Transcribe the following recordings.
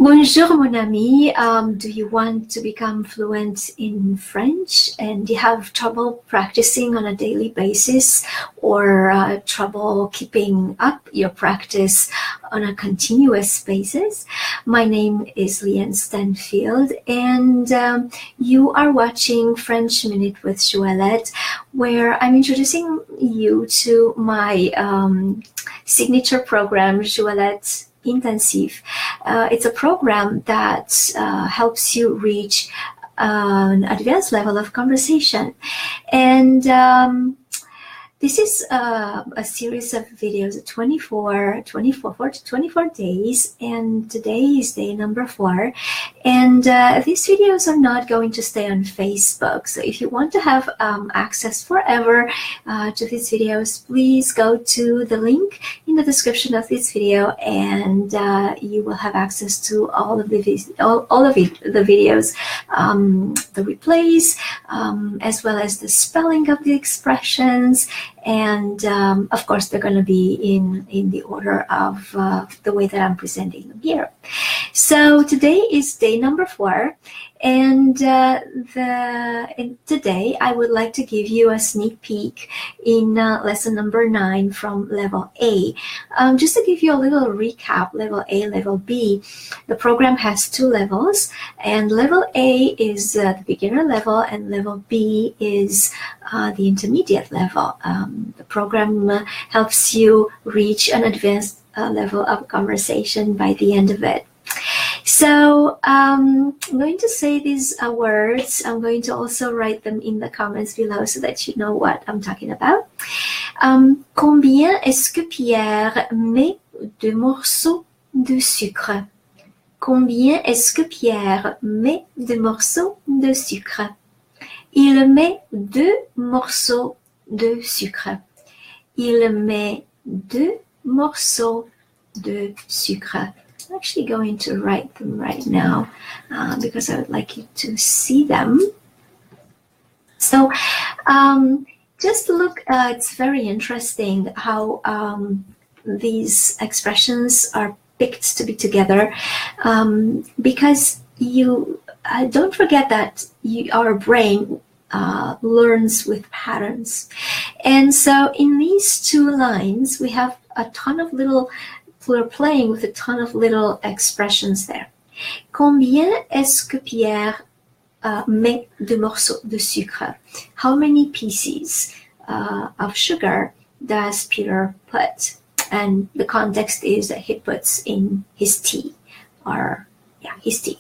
Bonjour, mon ami. Do you want to become fluent in French and you have trouble practicing on a daily basis or trouble keeping up your practice on a continuous basis? My name is Llyane Stanfield and you are watching French Minute with J'Ouellette, where I'm introducing you to my signature program, J'Ouellette Intensif. It's a program that helps you reach an advanced level of conversation. And this is a series of videos, 24 days, and today is day number 4. And these videos are not going to stay on Facebook. So if you want to have access forever to these videos, please go to the link in the description of this video, and you will have access to all of the videos, the replays, as well as the spelling of the expressions. And of course, they're going to be in the order of the way that I'm presenting them here. So today is day number 4, and today I would like to give you a sneak peek in lesson number 9 from level A. Just to give you a little recap, level A, level B, the program has 2 levels, and level A is the beginner level, and level B is the intermediate level. The program helps you reach an advanced level of conversation by the end of it. So I'm going to say these words. I'm going to also write them in the comments below so that you know what I'm talking about. Combien est-ce que Pierre met de morceaux de sucre? Combien est-ce que Pierre met de morceaux de sucre? Il met 2 morceaux de sucre. Il met 2 morceaux de sucre. I'm actually going to write them right now because I would like you to see them. So just look, it's very interesting how these expressions are picked to be together because you don't forget that our brain learns with patterns. And so in these 2 lines, we have a ton of little, we're playing with a ton of little expressions there. Combien est-ce que Pierre met de morceaux de sucre? How many pieces of sugar does Peter put? And the context is that he puts in his tea, or his tea.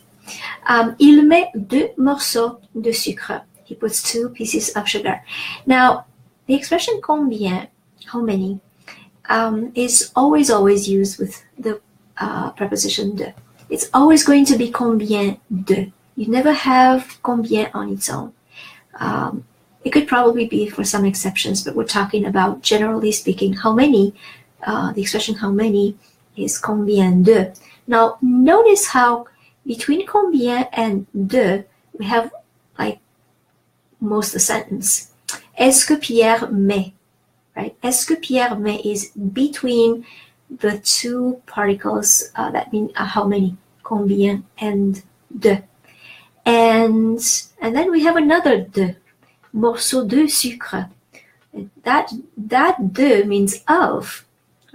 Il met 2 morceaux de sucre. He puts 2 pieces of sugar. Now, the expression combien, how many, is always used with the preposition de. It's always going to be combien de. You never have combien on its own. It could probably be for some exceptions, but we're talking about, generally speaking, how many. The expression how many is combien de. Now, notice how between combien and de, we have like most of the sentence. Est-ce que Pierre met? Right? Est-ce que Pierre met is between the 2 particles that mean how many, combien and de. And then we have another de, morceau de sucre. That de means of,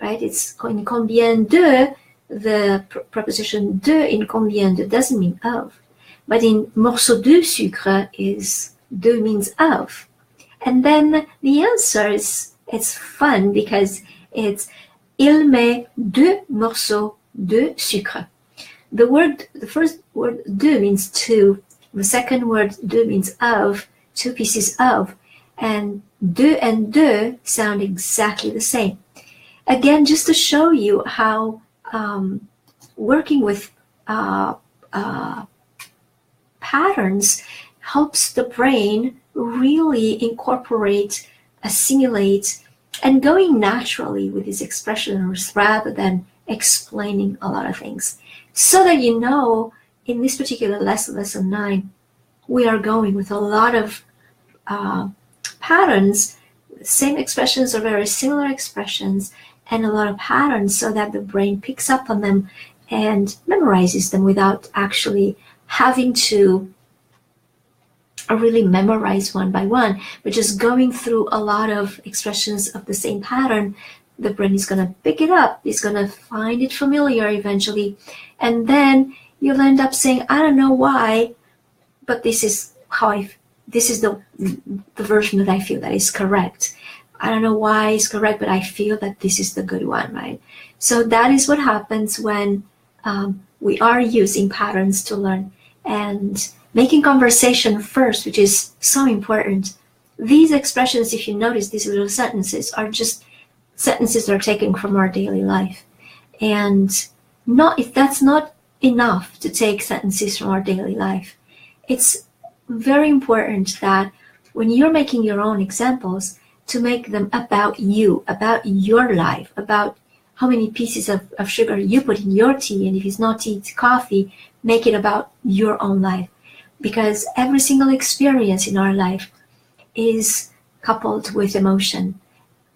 right? It's in combien de, the preposition de in combien de doesn't mean of. But in morceau de sucre is de means of. And then the answer is, it's fun because it's il met 2 morceaux de sucre. The first word de means 2. The second word de means of, 2 pieces of. And de sound exactly the same. Again, just to show you how working with patterns helps the brain really incorporate, assimilate, and going naturally with these expressions rather than explaining a lot of things. So that you know, in this particular lesson, lesson 9, we are going with a lot of patterns. Same expressions or very similar expressions, and a lot of patterns so that the brain picks up on them and memorizes them without actually having to really memorize one by one, but just going through a lot of expressions of the same pattern. The brain is going to pick it up, it's going to find it familiar eventually, and then you'll end up saying, I don't know why, but this is the version that I feel that is correct. I don't know why it's correct, but I feel that this is the good one, right? So that is what happens when we are using patterns to learn, and making conversation first, which is so important. These expressions, if you notice, these little sentences are just sentences that are taken from our daily life. And if that's not enough to take sentences from our daily life, it's very important that when you're making your own examples, to make them about you, about your life, about how many pieces of sugar you put in your tea, and if it's not tea, it's coffee, make it about your own life. Because every single experience in our life is coupled with emotion.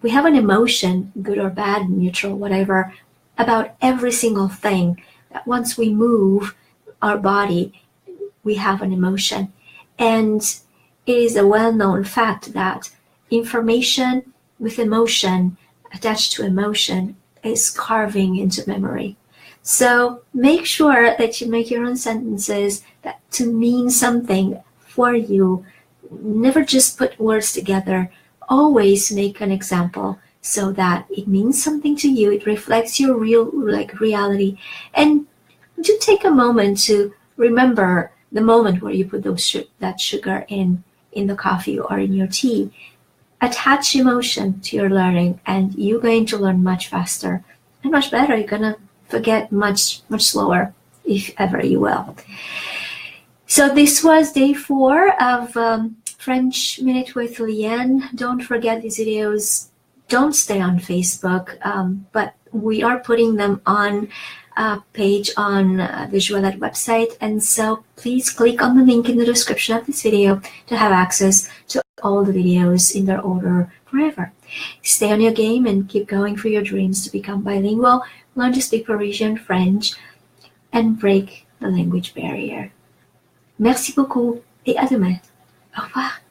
We have an emotion, good or bad, neutral, whatever, about every single thing. That once we move our body, we have an emotion. And it is a well-known fact that information with emotion attached to emotion is carving into memory. So make sure that you make your own sentences that to mean something for you. Never just put words together. Always make an example so that it means something to you. It reflects your real reality. And do take a moment to remember the moment where you put that sugar in the coffee or in your tea. Attach emotion to your learning, and you're going to learn much faster and much better. You're gonna forget much slower, if ever you will. So this was day 4 of French Minute with Llyane. Don't forget these videos don't stay on Facebook, but we are putting them on a page on the J'Ouellette website, and so please click on the link in the description of this video to have access to all the videos in their order forever. Stay on your game and keep going for your dreams to become bilingual, learn to speak Parisian French, and break the language barrier. Merci beaucoup et à demain. Au revoir.